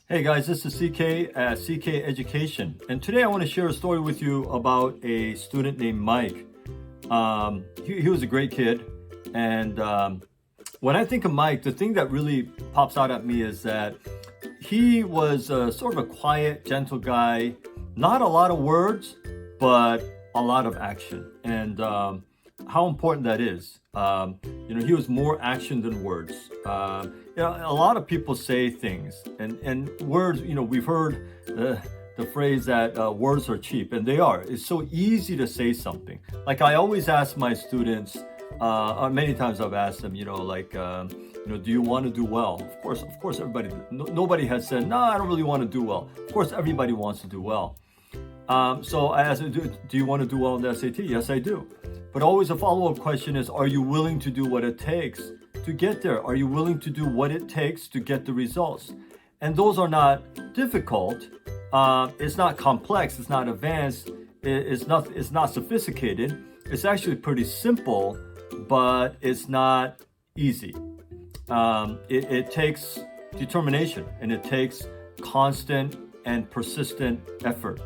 Hey guys, this is CK at CK Education, and today I want to share a story with you about a student named Mike. He was a great kid, and when I think of Mike, the thing that really pops out at me is that he was sort of a quiet, gentle guy, not a lot of words, but a lot of action, and how important that is. He was more action than words. A lot of people say things, and words. We've heard the phrase that words are cheap, and they are. It's so easy to say something. Like I always ask my students, many times I've asked them, do you want to do well? Of course, everybody. Nobody has said, no, I don't really want to do well. Of course, everybody wants to do well. So I asked, do you want to do well in the SAT? Yes, I do. But always a follow-up question is, are you willing to do what it takes to get there? Are you willing to do what it takes to get the results? And those are not difficult. It's not complex. It's not advanced. It's not sophisticated. It's actually pretty simple, but it's not easy. It takes determination, and it takes constant and persistent effort.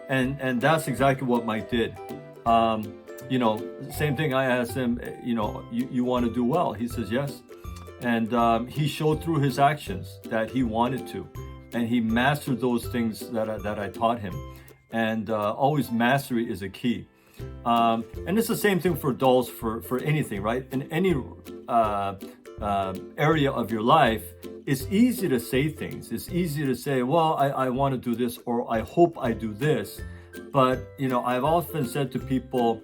And that's exactly what Mike did. Same thing. I asked him, you want to do well? He says yes. And he showed through his actions that he wanted to. And he mastered those things that I taught him. And always mastery is a key. And it's the same thing for adults, for anything, right? In any area of your life, it's easy to say things. It's easy to say, well, I want to do this, or I hope I do this. But, I've often said to people,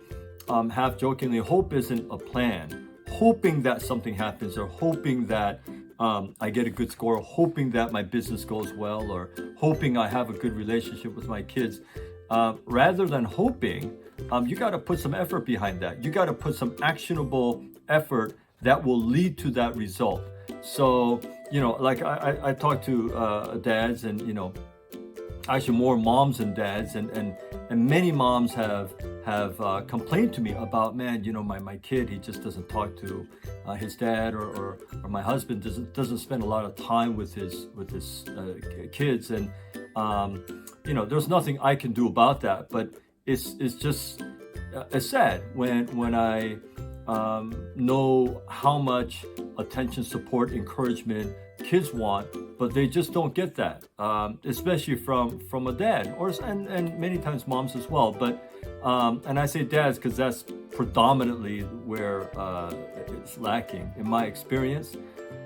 half jokingly, hope isn't a plan. Hoping that something happens, or hoping that I get a good score, hoping that my business goes well, or hoping I have a good relationship with my kids. Rather than hoping, you got to put some effort behind that. You got to put some actionable effort that will lead to that result. So, like I talk to dads, and actually more moms than dads, and many moms have complained to me about, man, my kid, he just doesn't talk to his dad, or my husband doesn't spend a lot of time with his kids, and there's nothing I can do about that. But it's just it's sad when I know how much attention, support, encouragement kids want, but they just don't get that, especially from a dad, and many times moms as well. But and I say dads because that's predominantly where it's lacking in my experience.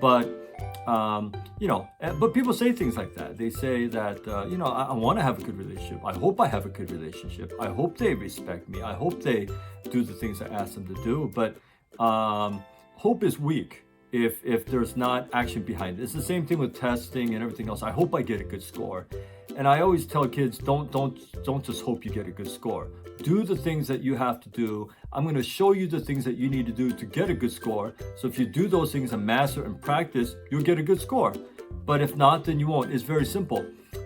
But but people say things like that. They say that I want to have a good relationship. I hope I have a good relationship. I hope they respect me. I hope they do the things I ask them to do. But hope is weak if there's not action behind it. It's the same thing with testing and everything else. I hope I get a good score. And I always tell kids, don't just hope you get a good score. Do the things that you have to do. I'm going to show you the things that you need to do to get a good score. So if you do those things and master and practice, you'll get a good score. But if not, then you won't. It's very simple.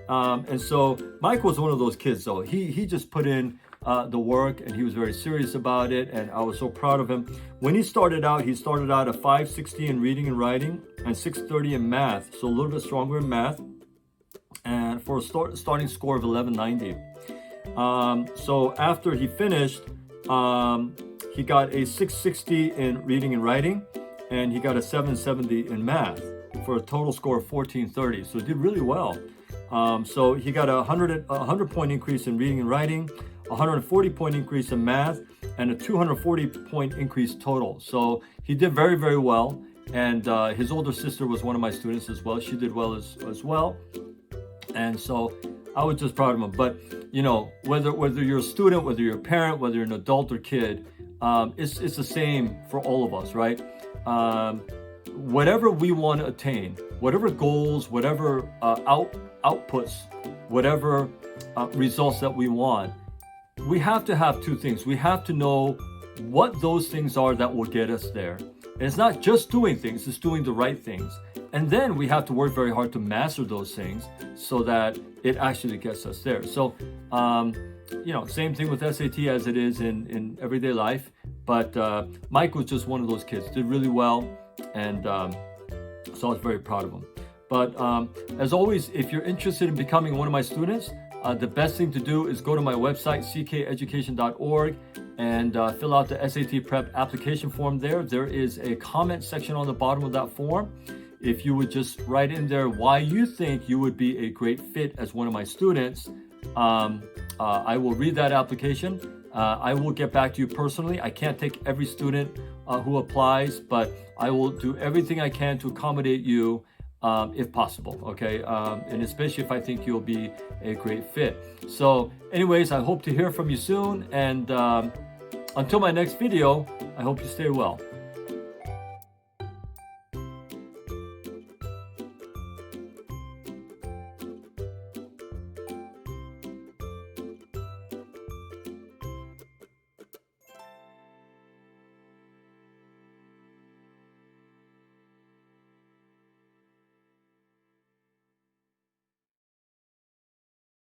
And so Mike was one of those kids, though. He just put in the work, and he was very serious about it, and I was so proud of him. When he started out at 560 in reading and writing, and 630 in math, so a little bit stronger in math, and for a starting score of 1190. So after he finished, he got a 660 in reading and writing, and he got a 770 in math for a total score of 1430. So he did really well. So he got a 100 point increase in reading and writing, 140 point increase in math, and a 240 point increase total. So he did very, very well. And his older sister was one of my students as well. She did well as well. And so I was just proud of him. But whether you're a student, whether you're a parent, whether you're an adult or kid, it's the same for all of us, right? Whatever we want to attain, whatever goals, whatever outputs, whatever results that we want, we have to have two things. We have to know what those things are that will get us there. And it's not just doing things, it's doing the right things. And then we have to work very hard to master those things so that it actually gets us there. So, same thing with SAT as it is in everyday life. But Mike was just one of those kids, did really well. And so I was very proud of him. But as always, if you're interested in becoming one of my students, the best thing to do is go to my website, ckeducation.org, and fill out the SAT Prep application form there. There is a comment section on the bottom of that form. If you would just write in there why you think you would be a great fit as one of my students, I will read that application. I will get back to you personally. I can't take every student who applies, but I will do everything I can to accommodate you if possible, okay? And especially if I think you'll be a great fit. So anyways, I hope to hear from you soon. And until my next video, I hope you stay well.